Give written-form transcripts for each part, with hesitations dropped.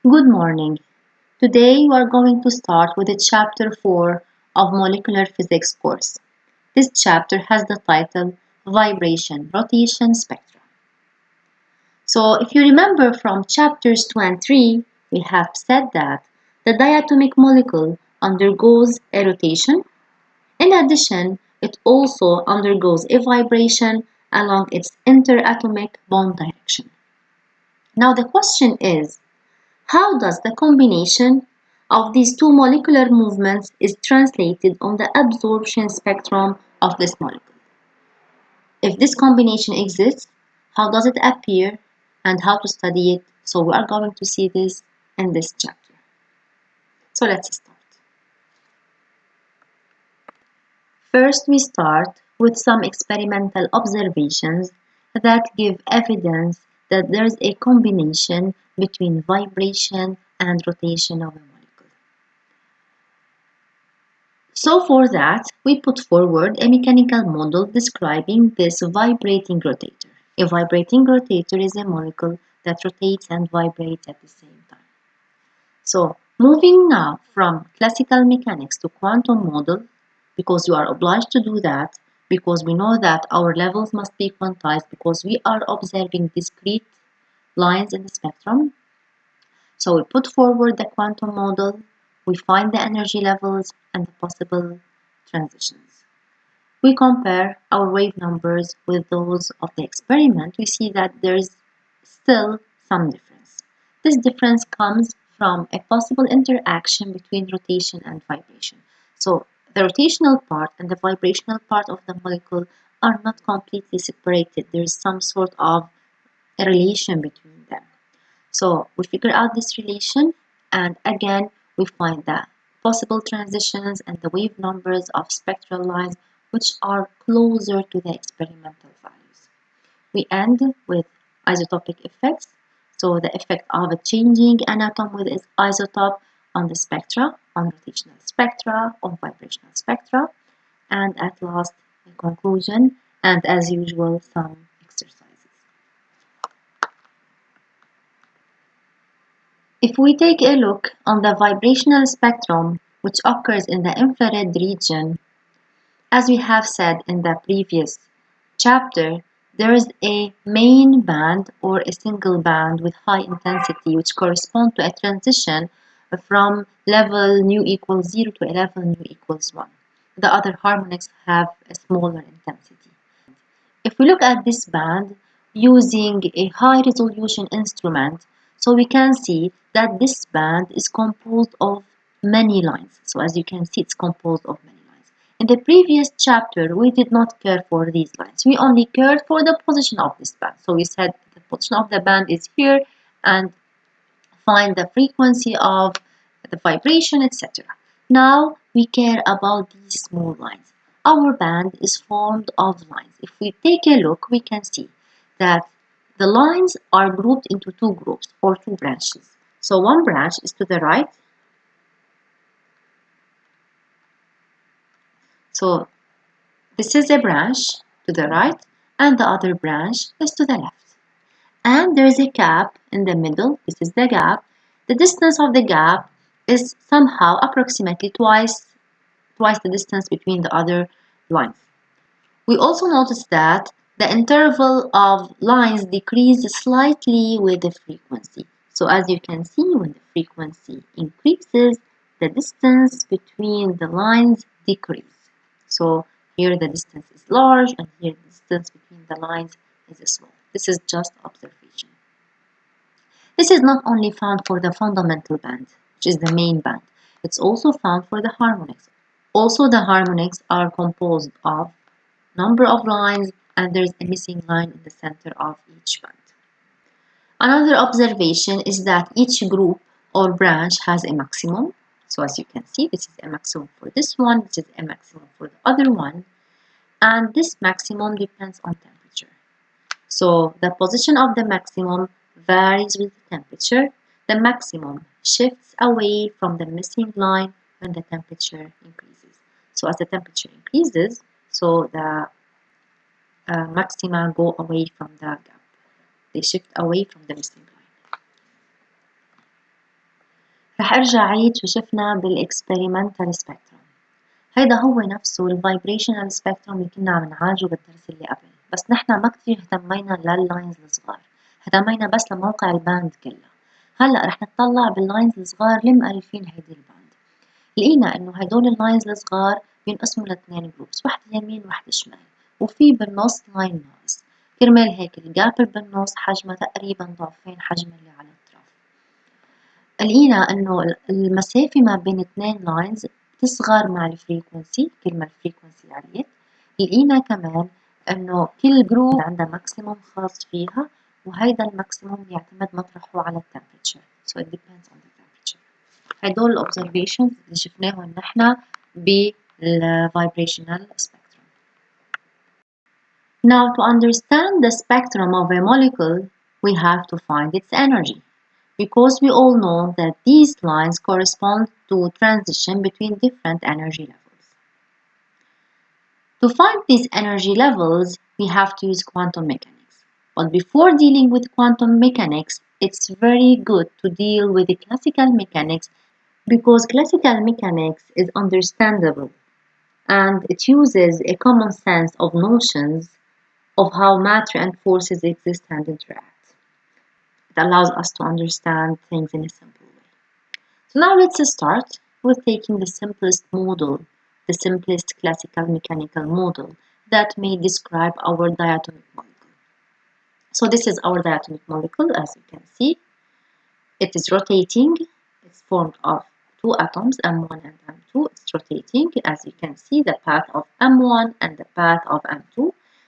Good morning. Today we are going to start with the chapter 4 of Molecular Physics course. This chapter has the title Vibration, Rotation, Spectra. So if you remember from chapters 2 and 3, we have said that the diatomic molecule undergoes a rotation. In addition, it also undergoes a vibration along its interatomic bond direction. Now the question is, how does the combination of these two molecular movements is translated on the absorption spectrum of this molecule? If this combination exists, how does it appear and how to study it? So we are going to see this in this chapter. So let's start. First, we start with some experimental observations that give evidence that there is a combination between vibration and rotation of a molecule. So for that, we put forward a mechanical model describing this vibrating rotator. A vibrating rotator is a molecule that rotates and vibrates at the same time. So moving now from classical mechanics to quantum model, because you are obliged to do that, because we know that our levels must be quantized, because we are observing discrete lines in the spectrum. So we put forward the quantum model, we find the energy levels and the possible transitions. We compare our wave numbers with those of the experiment. We see that there is still some difference. This difference comes from a possible interaction between rotation and vibration. So the rotational part and the vibrational part of the molecule are not completely separated. There is some sort of a relation between them. So we figure out this relation, and again we find the possible transitions and the wave numbers of spectral lines which are closer to the experimental values. We end with isotopic effects, so the effect of a changing an atom with its isotope on the spectra, on rotational spectra, on vibrational spectra, and at last a conclusion, and as usual some exercises. If we take a look on the vibrational spectrum which occurs in the infrared region, as we have said in the previous chapter, there is a main band or a single band with high intensity which correspond to a transition from level nu equals 0 to a level nu equals 1. The other harmonics have a smaller intensity. If we look at this band using a high resolution instrument, so we can see that this band is composed of many lines. So as you can see, it's composed of many lines. In the previous chapter, we did not care for these lines. We only cared for the position of this band. So we said the position of the band is here and find the frequency of the vibration, etc. Now we care about these small lines. Our band is formed of lines. If we take a look, we can see that the lines are grouped into two groups or two branches. So one branch is to the right. So this is a branch to the right and the other branch is to the left. And there is a gap in the middle. This is the gap. The distance of the gap is somehow approximately twice the distance between the other lines. We also notice that the interval of lines decreases slightly with the frequency. So as you can see, when the frequency increases, the distance between the lines decreases. So here the distance is large and here the distance between the lines is small. This is just observation. This is not only found for the fundamental band, which is the main band. It's also found for the harmonics. Also, the harmonics are composed of number of lines and there's a missing line in the center of each band. Another observation is that each group or branch has a maximum. So as you can see, this is a maximum for this one, this is a maximum for the other one, and this maximum depends on temperature. So the position of the maximum varies with the temperature. The maximum shifts away from the missing line when the temperature increases. So as the temperature increases, so the maxima go away from the gap. They shift away from the missing line. رح ارجع عيد شو شفنا بالاكسبيريمنتال سبيكترم. هيدا هو نفسه الفايبريشنال سبيكترم اللي كنا عم نعالجه بالدرس اللي قبل، بس نحن ما كتير اهتمينا لللاينز الصغار، اهتمينا بس لموقع الباند كلها. هلا رح نطلع باللاينز الصغار اللي مؤلفين هيدي الباند. لقينا انه هدول اللاينز الصغار بينقسموا لاتنين جروبس، واحدة يمين وواحدة شمال، وفي بالنص لاين ناقص. كرمال هيك الجاب اللي بالنص حجمها تقريبا ضعفين حجم اللي على الأطراف. لقينا انه المسافة ما بين اتنين لاينز بتصغر مع الفريكونسي كل ما الفريكونسي عليت. لقينا كمان انه كل جروب عندها ماكسيموم خاص فيها، وهيدا الماكسيموم يعتمد مطرحه على التمبريتشر. So it depends on the temperature. هدول الأوبزرفيشنز اللي شفناهم نحن بالفايبريشنال spectrum. Now to understand the spectrum of a molecule, we have to find its energy, because we all know that these lines correspond to transition between different energy levels. To find these energy levels, we have to use quantum mechanics. But before dealing with quantum mechanics, it's very good to deal with the classical mechanics, because classical mechanics is understandable and it uses a common sense of notions of how matter and forces exist and interact. It allows us to understand things in a simple way. So now let's start with taking the simplest model, the simplest classical mechanical model that may describe our diatomic molecule. So this is our diatomic molecule, as you can see. It is rotating. It's formed of two atoms, M1 and M2. It's rotating. As you can see, the path of M1 and the path of M2.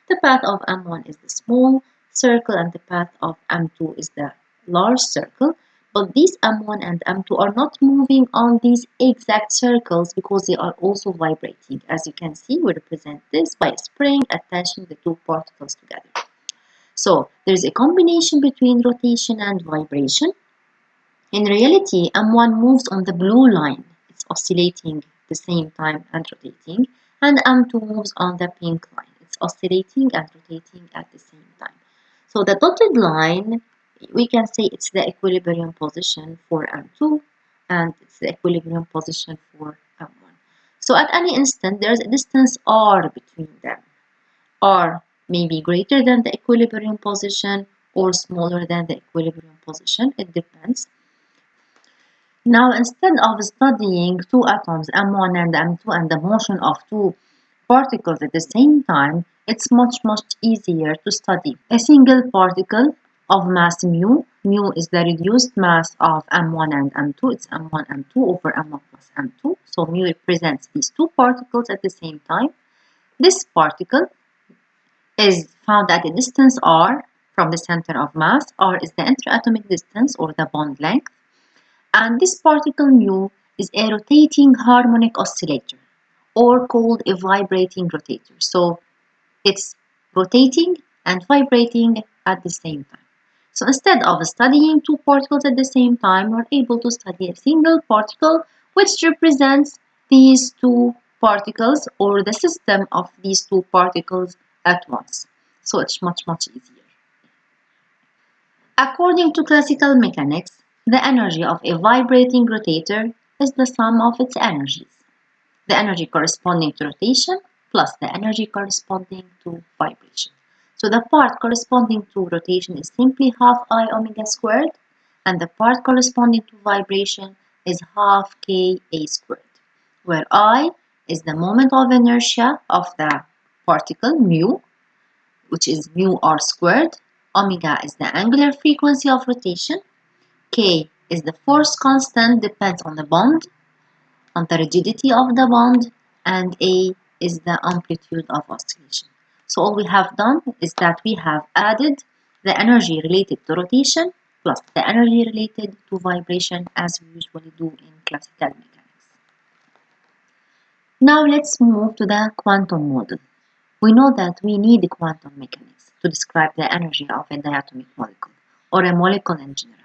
The path of M1 is the small circle and the path of M2 is the large circle. But these M1 and M2 are not moving on these exact circles because they are also vibrating. As you can see, we represent this by a spring attaching the two particles together. So there's a combination between rotation and vibration. In reality, M1 moves on the blue line. It's oscillating at the same time and rotating. And M2 moves on the pink line. It's oscillating and rotating at the same time. So the dotted line, we can say it's the equilibrium position for M2 and it's the equilibrium position for M1. So at any instant, there's a distance r between them. R may be greater than the equilibrium position or smaller than the equilibrium position. It depends. Now, instead of studying two atoms, M1 and M2, and the motion of two particles at the same time, it's much easier to study a single particle of mass mu. Mu is the reduced mass of M1 and M2. It's M1 M2 over M1 plus M2. So mu represents these two particles at the same time. This particle is found at a distance r from the center of mass. R is the interatomic distance or the bond length. And this particle mu is a rotating harmonic oscillator, or called a vibrating rotator. So it's rotating and vibrating at the same time. So instead of studying two particles at the same time, we're able to study a single particle which represents these two particles or the system of these two particles at once. So it's much easier. According to classical mechanics, the energy of a vibrating rotator is the sum of its energies. The energy corresponding to rotation plus the energy corresponding to vibration. So the part corresponding to rotation is simply half I omega squared, and the part corresponding to vibration is half K A squared, where I is the moment of inertia of the particle mu, which is mu r squared. Omega is the angular frequency of rotation. K is the force constant, depends on the bond, on the rigidity of the bond, and A is the amplitude of oscillation. So all we have done is that we have added the energy related to rotation plus the energy related to vibration, as we usually do in classical mechanics. Now let's move to the quantum model. We know that we need quantum mechanics to describe the energy of a diatomic molecule or a molecule in general.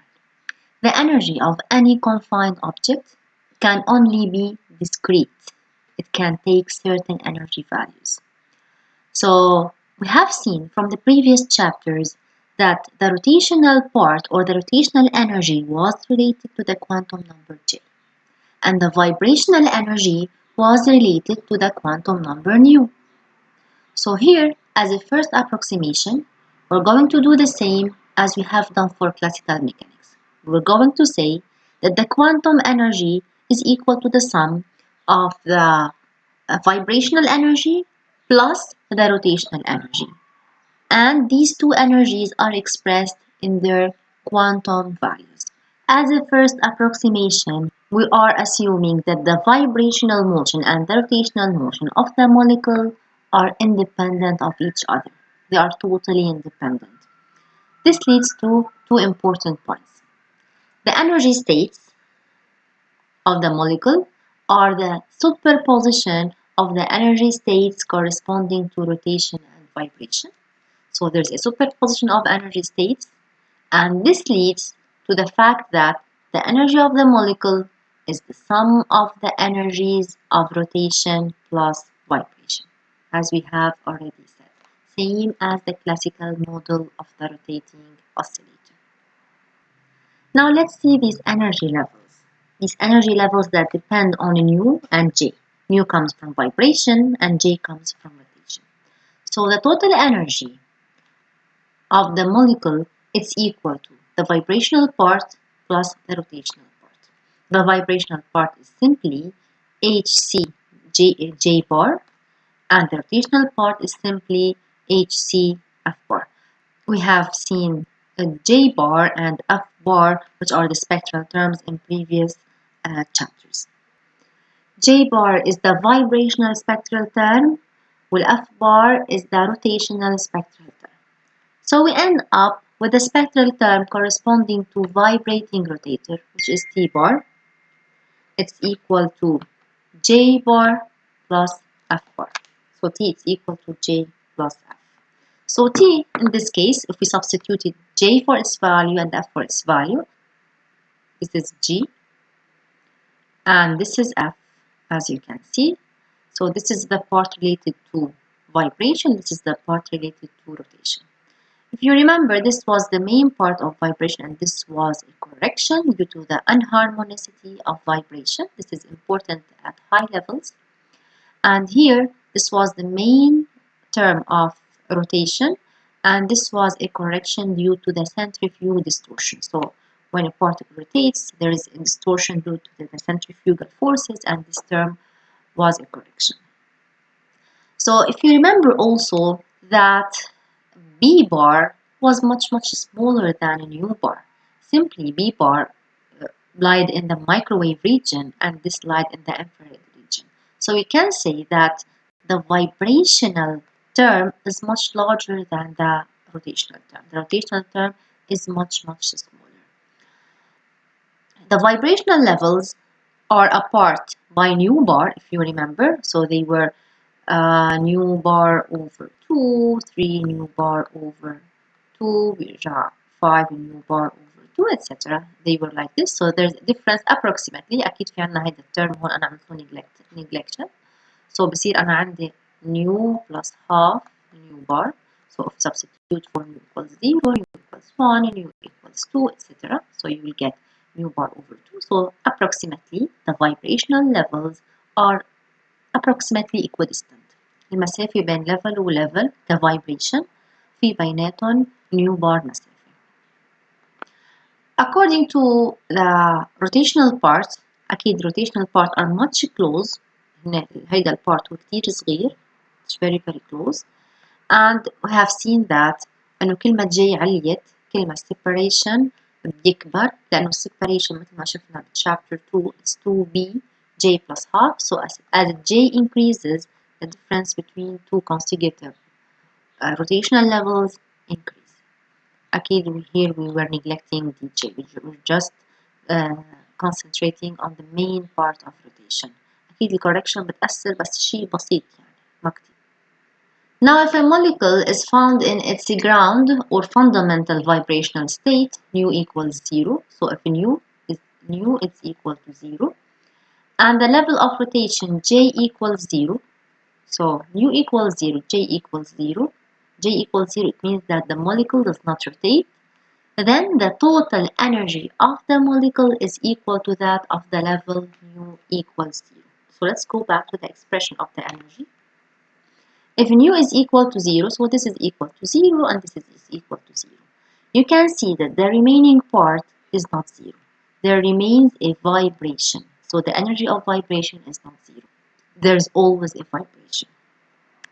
The energy of any confined object can only be discrete. It can take certain energy values. So we have seen from the previous chapters that the rotational part or the rotational energy was related to the quantum number J, and the vibrational energy was related to the quantum number nu. So here, as a first approximation, we're going to do the same as we have done for classical mechanics. We're going to say that the quantum energy is equal to the sum of the vibrational energy plus the rotational energy. And these two energies are expressed in their quantum values. As a first approximation, we are assuming that the vibrational motion and the rotational motion of the molecule are independent of each other. They are totally independent. This leads to two important points. The energy states of the molecule are the superposition of the energy states corresponding to rotation and vibration. So there's a superposition of energy states, and this leads to the fact that the energy of the molecule is the sum of the energies of rotation plus vibration, as we have already said, same as the classical model of the rotating oscillator. Now let's see these energy levels. These energy levels that depend on nu and J. Nu comes from vibration and J comes from rotation. So the total energy of the molecule is equal to the vibrational part plus the rotational part. The vibrational part is simply J bar, and the rotational part is simply F bar. We have seen J bar and F bar, which are the spectral terms in previous chapters. J bar is the vibrational spectral term, while F bar is the rotational spectral term. So we end up with a spectral term corresponding to vibrating rotator, which is T bar. It's equal to J bar plus F bar. So T is equal to J plus F. So T, in this case, if we substituted J for its value and F for its value, this is G and this is F, as you can see. So this is the part related to vibration, this is the part related to rotation. If you remember, this was the main part of vibration and this was a correction due to the unharmonicity of vibration. This is important at high levels. And here, this was the main term of rotation, and this was a correction due to the centrifugal distortion. So when a particle rotates, there is a distortion due to the centrifugal forces, and this term was a correction. So if you remember also that B bar was much smaller than a nu bar. Simply B bar lied in the microwave region and this lied in the infrared region. So we can say that the vibrational term is much larger than the rotational term. The rotational term is much smaller. The vibrational levels are apart by nu bar, if you remember. So they were nu bar over 2, 3 nu bar over 2, 5 nu bar over 2, etc. They were like this. So there's a difference approximately. أكيد في عنا هيدا الترم هون أنا عملت له neglection. So بصير أنا عندي nu plus half nu bar. So if substitute for nu equals 0, nu equals 1, nu equals 2, etc. So you will get nu bar over 2. So approximately the vibrational levels are approximately equidistant. المسافة بين level و level كvibration في بيناتهم nu bar مسافة. According to the rotational part, أكيد rotational part are much close. هيدا البارت هو كتير صغير. It's very close. And we have seen that إنه كل ما J عليت كل ما separation بيكبر لأنه separation مثل ما شفنا chapter 2 it's 2B J plus half. So as J increases, the difference between two consecutive rotational levels increase. أكيد here we were neglecting the J. We were just concentrating on the main part of rotation. أكيد الcorrection بتأثر بس شيء بسيط يعني ما كتير. Now if a molecule is found in its ground or fundamental vibrational state, nu equals 0. So if nu is equal to 0, and the level of rotation J equals 0, so nu equals 0, J equals 0, j equals 0, it means that the molecule does not rotate. Then the total energy of the molecule is equal to that of the level mu equals 0. So let's go back to the expression of the energy. If nu is equal to 0, so this is equal to 0 and this is equal to 0. You can see that the remaining part is not 0. There remains a vibration. So the energy of vibration is not 0. There's always a vibration.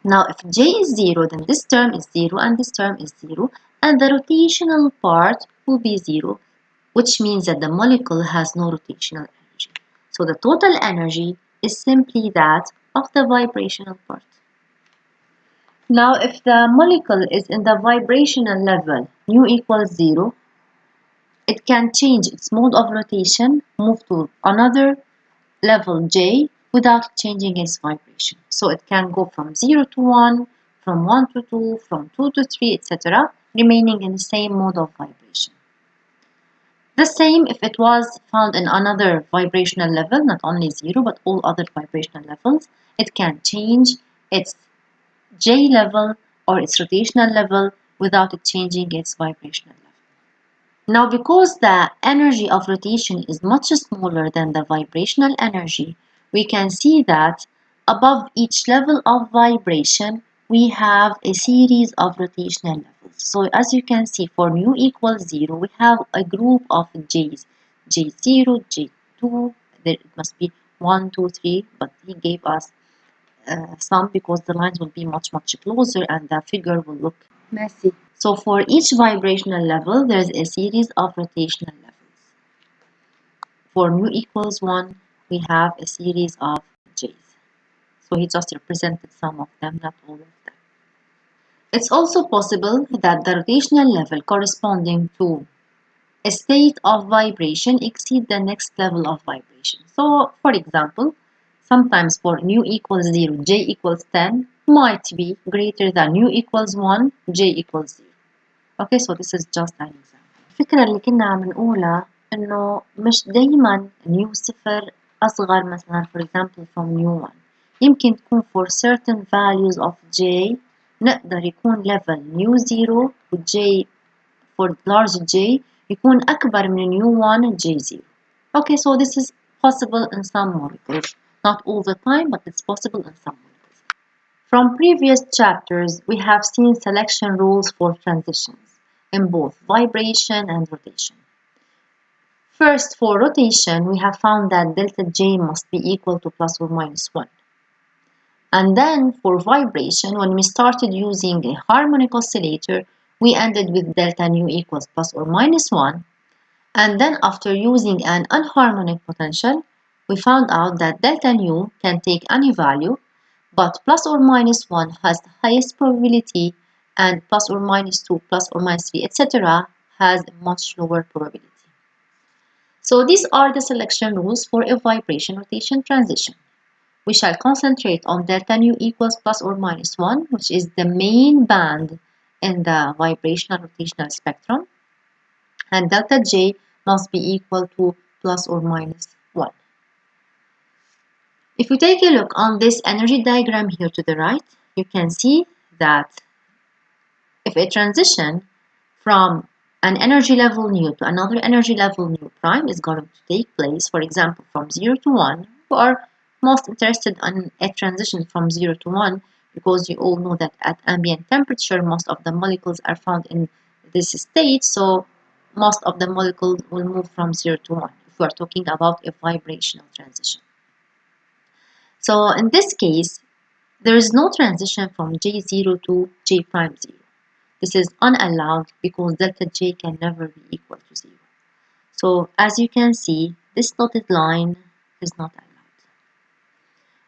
Now if j is 0, then this term is 0 and this term is 0, and the rotational part will be 0, which means that the molecule has no rotational energy. So the total energy is simply that of the vibrational part. Now if the molecule is in the vibrational level nu equals 0, it can change its mode of rotation, move to another level j without changing its vibration. So it can go from 0 to 1, from 1 to 2, from 2 to 3, etc., remaining in the same mode of vibration. The same if it was found in another vibrational level, not only 0 but all other vibrational levels, it can change its j level or its rotational level without it changing its vibrational level. Now because the energy of rotation is much smaller than the vibrational energy, we can see that above each level of vibration we have a series of rotational levels. So as you can see, for nu equals 0 we have a group of j's, j0, j2, there it must be 1, 2, 3, but he gave us some because the lines will be much closer and the figure will look messy. So for each vibrational level, there's a series of rotational levels. For nu equals 1, we have a series of j's. So he just represented some of them, not all of them. It's also possible that the rotational level corresponding to a state of vibration exceed the next level of vibration. So, for example, sometimes for nu equals 0, j equals 10 might be greater than nu equals 1, j equals 0. Okay, so this is just an example. الفكرة اللي كنا عم نقولها إنه مش دايما نيو صفر أصغر مثلا for example from نيو 1. يمكن تكون for certain values of j نقدر يكون level نيو 0 و j for large j يكون أكبر من نيو 1 j 0. Okay, so this is possible in some molecules. Not all the time, but it's possible in some molecules. From previous chapters, we have seen selection rules for transitions in both vibration and rotation. First, for rotation, we have found that delta j must be equal to plus or minus 1. And then for vibration, when we started using a harmonic oscillator, we ended with delta nu equals plus or minus 1. And then after using an anharmonic potential, we found out that delta nu can take any value, but plus or minus 1 has the highest probability and plus or minus 2, plus or minus 3, etc. has a much lower probability. So these are the selection rules for a vibration rotation transition. We shall concentrate on delta nu equals plus or minus 1, which is the main band in the vibrational rotational spectrum, and delta j must be equal to plus or minus 1. If we take a look on this energy diagram here to the right, you can see that if a transition from an energy level nu to another energy level nu prime is going to take place, for example, from 0 to 1, we are most interested in a transition from 0 to 1 because you all know that at ambient temperature, most of the molecules are found in this state, so most of the molecules will move from 0 to 1 if we are talking about a vibrational transition. So in this case, there is no transition from J0 to J prime 0. This is unallowed because delta J can never be equal to 0. So as you can see, this dotted line is not allowed.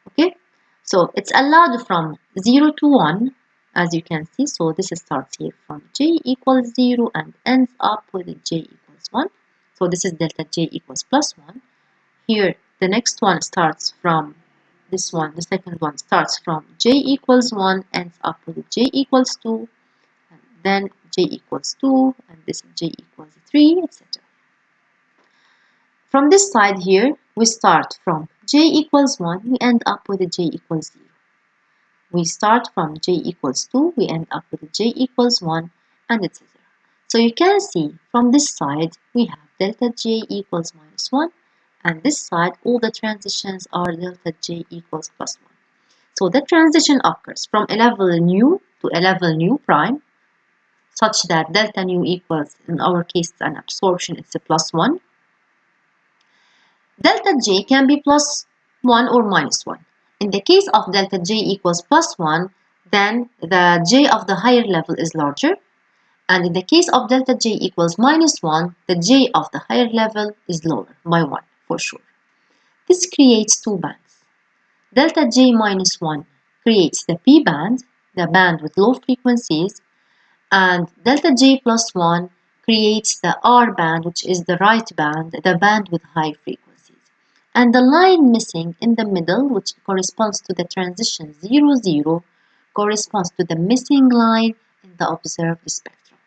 Okay, so it's allowed from 0 to 1, as you can see. So this starts here from J equals 0 and ends up with J equals 1. So this is delta J equals plus 1. Here, the next one starts from this one, the second one starts from j equals 1, ends up with j equals 2, and then j equals 2, and this j equals 3, etc. From this side here, we start from j equals 1, we end up with j equals 0. we start from j equals 2, we end up with j equals 1, and etc. So you can see from this side we have delta j equals minus 1, and this side all the transitions are delta j equals plus 1. So the transition occurs from a level nu to a level nu prime, such that delta nu equals, in our case, an absorption, it's a plus 1. Delta j can be plus 1 or minus 1. In the case of delta j equals plus 1, then the j of the higher level is larger. And in the case of delta j equals minus 1, the j of the higher level is lower by 1 for sure. This creates two bands. Delta j minus 1 creates the P band, the band with low frequencies, and delta j plus 1 creates the R band, which is the right band, the band with high frequencies. And the line missing in the middle, which corresponds to the transition 0, 0, corresponds to the missing line in the observed spectrum.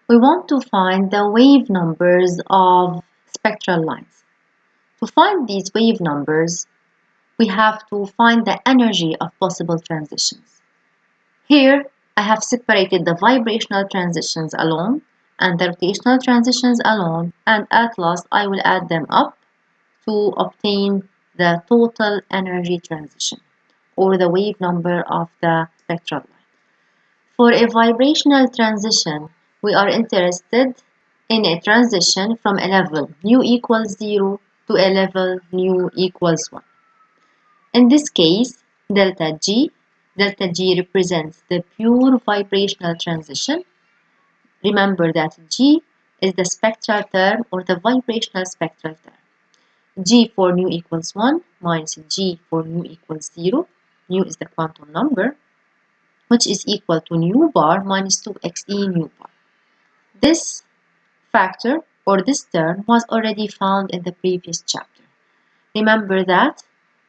We want to find the wave numbers of spectral lines. To find these wave numbers, we have to find the energy of possible transitions. Here, I have separated the vibrational transitions alone and the rotational transitions alone, and at last I will add them up to obtain the total energy transition, or the wave number of the spectral line. For a vibrational transition, we are interested in a transition from a level nu equals 0 to a level nu equals 1. In this case, delta G represents the pure vibrational transition. Remember that G is the spectral term or the vibrational spectral term. G for nu equals 1 minus G for nu equals 0. Nu is the quantum number, which is equal to nu bar minus 2xe nu bar. This factor or this term was already found in the previous chapter. Remember that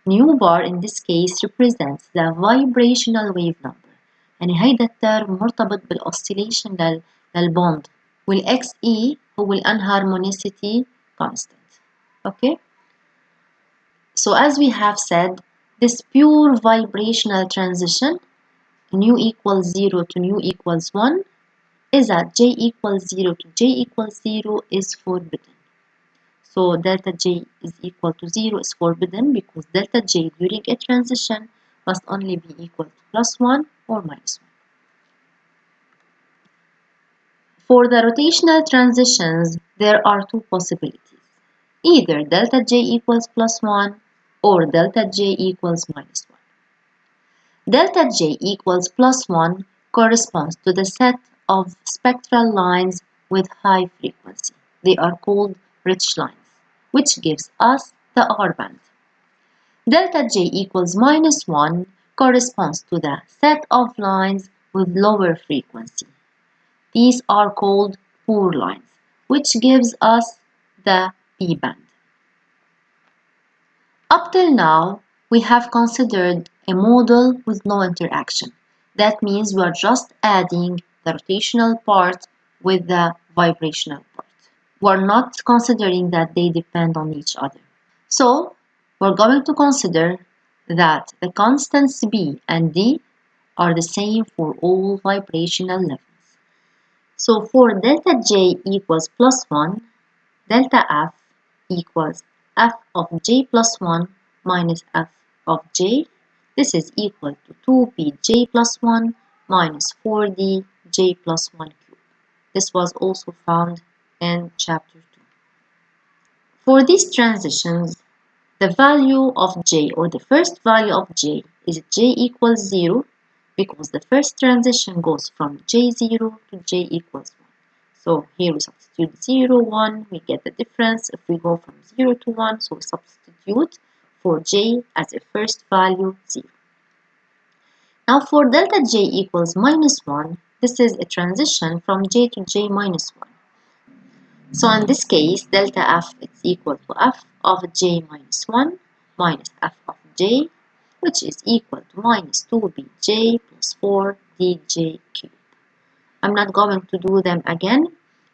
nu bar in this case represents the vibrational wave number. يعني هيدا الترم مرتبط بالoscillation للبوند والXE هو unharmonicity constant. Okay? So as we have said, this pure vibrational transition nu equals 0 to nu equals 1 is at j equals 0 to j equals 0 is forbidden. So delta j is equal to 0 is forbidden because delta j during a transition must only be equal to plus 1 or minus 1. For the rotational transitions, there are two possibilities. Either delta j equals plus 1 or delta j equals minus 1. Delta j equals plus 1 corresponds to the set of spectral lines with high frequency. They are called rich lines, which gives us the R band. Delta j equals minus 1 corresponds to the set of lines with lower frequency. These are called poor lines, which gives us the P band. Up till now, we have considered a model with no interaction. That means we are just adding the rotational part with the vibrational part. We're not considering that they depend on each other. So, we're going to consider that the constants B and D are the same for all vibrational levels. So for delta J equals plus 1, delta F equals F of J plus 1 minus F of J. This is equal to 2pj plus 1 minus 4dj plus 1 cube. This was also found in chapter 2. For these transitions, the value of j or the first value of j is j equals 0 because the first transition goes from j0 to j equals 1. So here we substitute 0, 1, we get the difference. If we go from 0 to 1, so we substitute for j as a first value 0. Now for delta j equals minus 1, this is a transition from j to j minus 1. So in this case, delta f is equal to f of j minus 1 minus f of j, which is equal to minus 2bj plus 4dj cubed. I'm not going to do them again.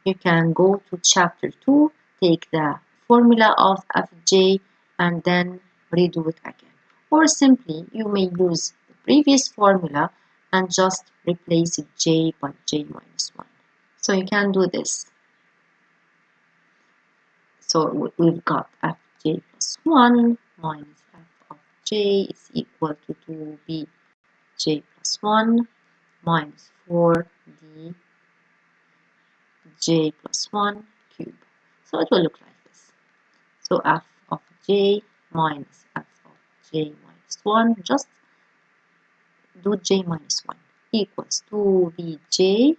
You can go to chapter 2, take the formula of fj and then redo it again. Or simply, you may use the previous formula and just replace j by j minus 1. So you can do this. So we've got fj plus 1 minus f of j is equal to 2bj plus 1 minus 4d j plus 1 cube. So it will look like this. So f of j minus f of j minus 1, just do j minus 1 equals 2bj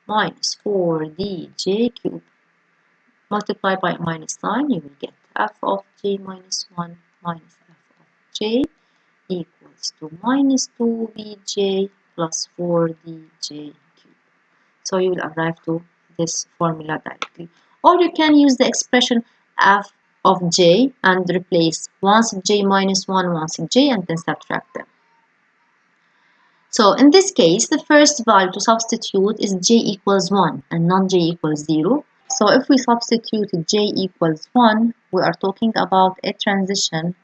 minus 4dj cube. Multiply by minus sign, you will get f of j minus 1 minus f of j equals to minus 2bj plus 4dj cube. So you will arrive to this formula directly. Or you can use the expression f of j and replace once j minus 1, once j, and then subtract them. So in this case, the first value to substitute is j equals 1 and not j equals 0. So if we substitute j equals 1, we are talking about a transition.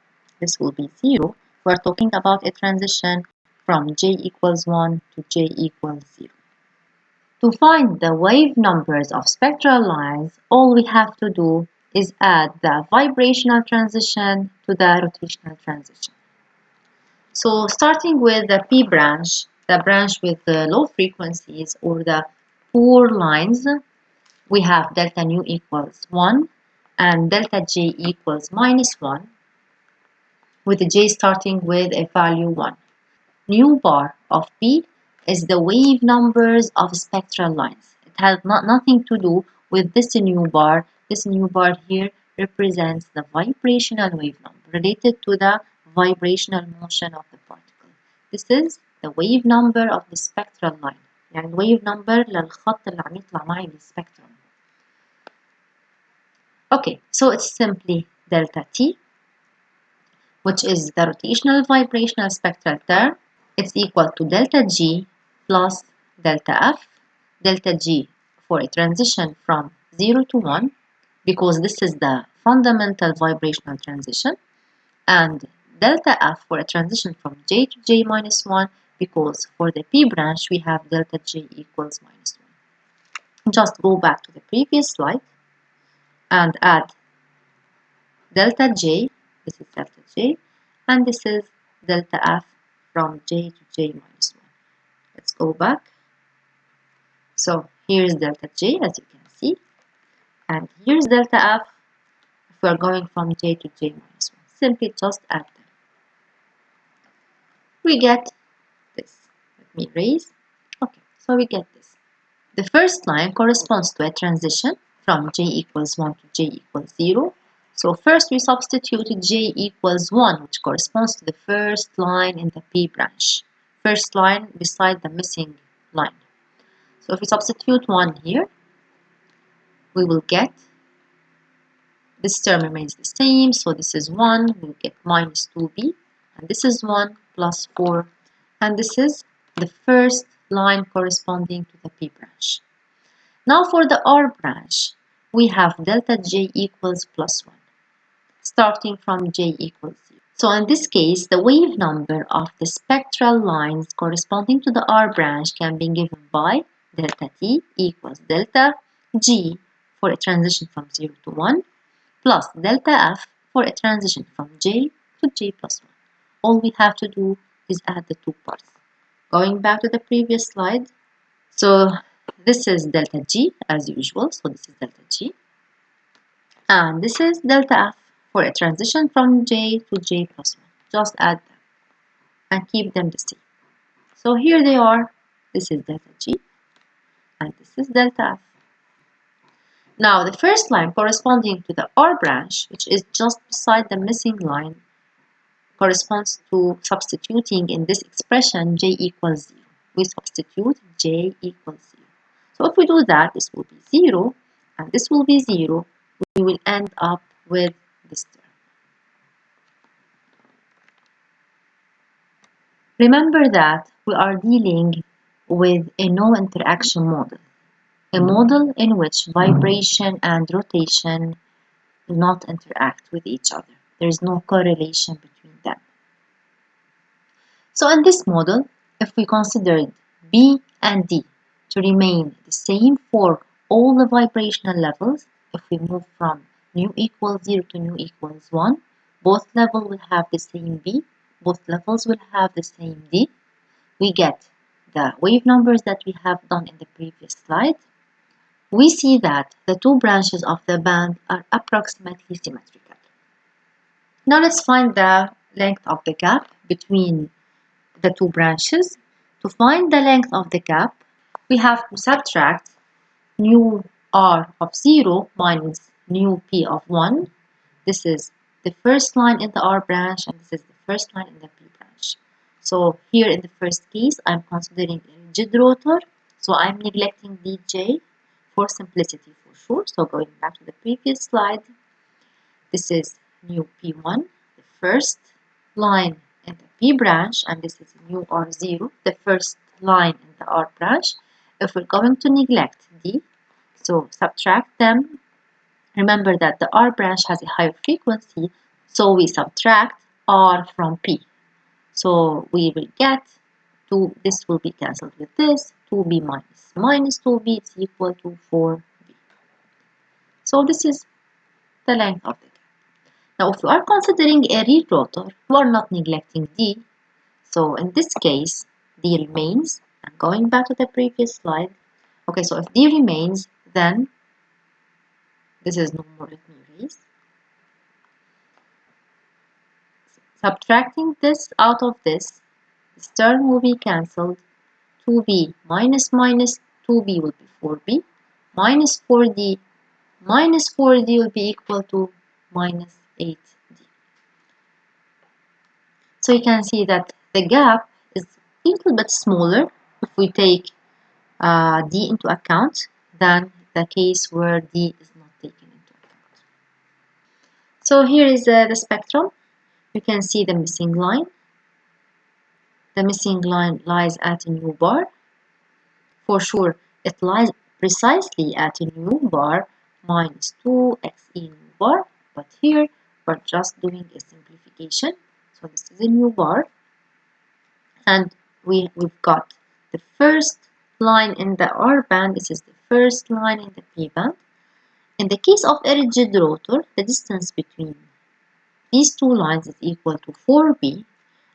This will be 0. We are talking about a transition from j equals 1 to j equals 0. To find the wave numbers of spectral lines, all we have to do is add the vibrational transition to the rotational transition. So starting with the P branch, the branch with the low frequencies or the poor lines, we have delta nu equals 1 and delta j equals minus 1, with the j starting with a value 1. Nu bar of P is the wave numbers of spectral lines. It has nothing to do with this nu bar. This nu bar here represents the vibrational wave number related to the vibrational motion of the particle. This is the wave number of the spectral line. يعني wave number للخط اللي عم يطلع معي بالspectrum. Okay, so it's simply delta T, which is the rotational vibrational spectral term. It's equal to delta G plus delta F. Delta G for a transition from 0 to 1, because this is the fundamental vibrational transition, and delta F for a transition from J to J minus 1, because for the P branch we have delta J equals minus 1. Just go back to the previous slide and add delta J, this is delta J, and this is delta F from J to J minus 1. Let's go back. So here's delta J, as you can see, and here's delta F if we're going from J to J minus 1. Simply just add them. We get this. Let me erase. Okay, so we get this. The first line corresponds to a transition from J equals 1 to J equals 0. So first we substitute J equals 1, which corresponds to the first line in the P branch. First line beside the missing line. So if we substitute 1 here, we will get, this term remains the same, so this is 1, we'll get minus 2b, and this is 1 plus 4, and this is the first line corresponding to the P branch. Now for the R branch, we have delta J equals plus 1, starting from J equals 0. So in this case, the wave number of the spectral lines corresponding to the R branch can be given by delta T equals delta G for a transition from 0 to 1 plus delta F for a transition from J to J plus 1. All we have to do is add the two parts. Going back to the previous slide, so this is delta G as usual, so this is delta G, and this is delta F for a transition from J to J plus 1. Just add them and keep them the same. So here they are. This is delta G and this is delta F. Now the first line corresponding to the R branch, which is just beside the missing line, corresponds to substituting in this expression J equals 0. We substitute J equals 0. So if we do that, this will be 0 and this will be 0. We will end up with this term. Remember that we are dealing with a no interaction model, a model in which vibration and rotation do not interact with each other. There is no correlation between them. So in this model, if we considered B and D to remain the same for all the vibrational levels, if we move from nu equals 0 to nu equals 1, both levels will have the same B, both levels will have the same D. We get the wave numbers that we have done in the previous slide. We see that the two branches of the band are approximately symmetrical. Now let's find the length of the gap between the two branches. To find the length of the gap, we have to subtract nu r of 0 minus nu p of 1. This is the first line in the R branch and this is the first line in the P branch. So here in the first case, I'm considering a rigid rotor. So I'm neglecting dj for simplicity for sure. So going back to the previous slide, this is nu P1, the first line in the P branch, and this is nu R0, the first line in the R branch. If we're going to neglect D, so subtract them. Remember that the R branch has a higher frequency, so we subtract R from P. So we will get 2, this will be cancelled with this, 2B minus 2B is equal to 4B. So this is the length of the gap. Now if we are considering a real rotor, we are not neglecting D. So in this case, D remains. And going back to the previous slide, okay, so if D remains, then this is no more, let me erase. Subtracting this out of this term will be cancelled. 2b minus 2b will be 4b. Minus 4d will be equal to minus 8d. So you can see that the gap is a little bit smaller if we take d into account than the case where d is not taken into account. So here is the spectrum. You can see the missing line. The missing line lies at a nu bar. For sure, it lies precisely at a nu bar minus 2xe nu bar. But here, we're just doing a simplification. So this is a nu bar. And we've got the first line in the R band. This is the first line in the P band. In the case of a rigid rotor, the distance between these two lines is equal to 4b,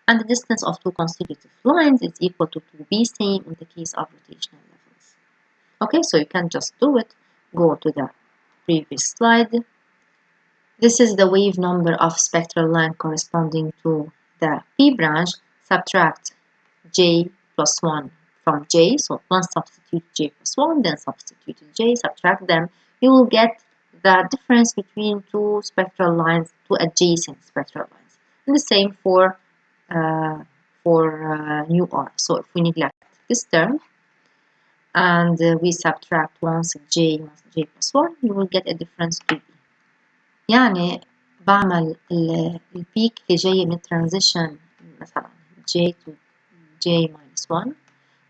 and the distance of two consecutive lines is equal to 2b, same in the case of rotational levels. Okay, so you can just do it. Go to the previous slide. This is the wave number of spectral line corresponding to the P branch. Subtract j plus 1 from j, so once substitute j plus 1, then substitute j, subtract them, you will get the difference between two spectral lines, two adjacent spectral lines. And the same for nu r. So if we neglect this term and we subtract once j plus 1, you will get a difference 2b. يعني بعمل البيك اللي جاية من transition مثلا j to j minus 1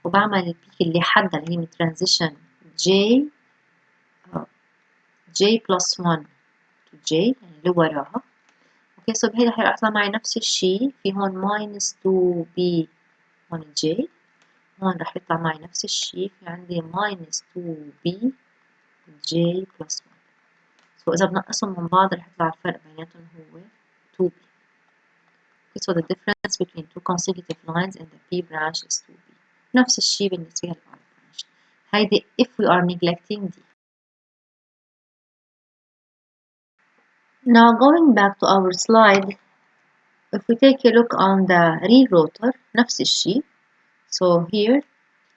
وبعمل البيك اللي حدها اللي هي من transition j plus 1 to j يعني اللي وراها. اوكي سو بهيدا حيطلع معي نفس الشيء، في هون minus 2b هون j، هون رح يطلع معي نفس الشيء، في عندي minus 2b j plus 1. سو إذا بنقصهم من بعض رح يطلع الفرق بيناتهم هو 2b. Okay, so the difference between two consecutive lines in the P branch is 2b. نفس الشيء بالنسبة لل R branch. هيدي if we are neglecting D. Now going back to our slide, if we take a look on the real rotor, نفس الشيء. So here,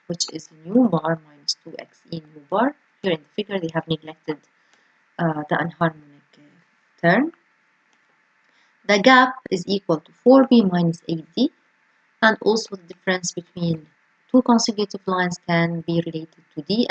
which is nu bar minus 2xe nu bar. Here in the figure they have neglected the enharmonic term. The gap is equal to 4b minus 8d, and also the difference between two consecutive lines can be related to d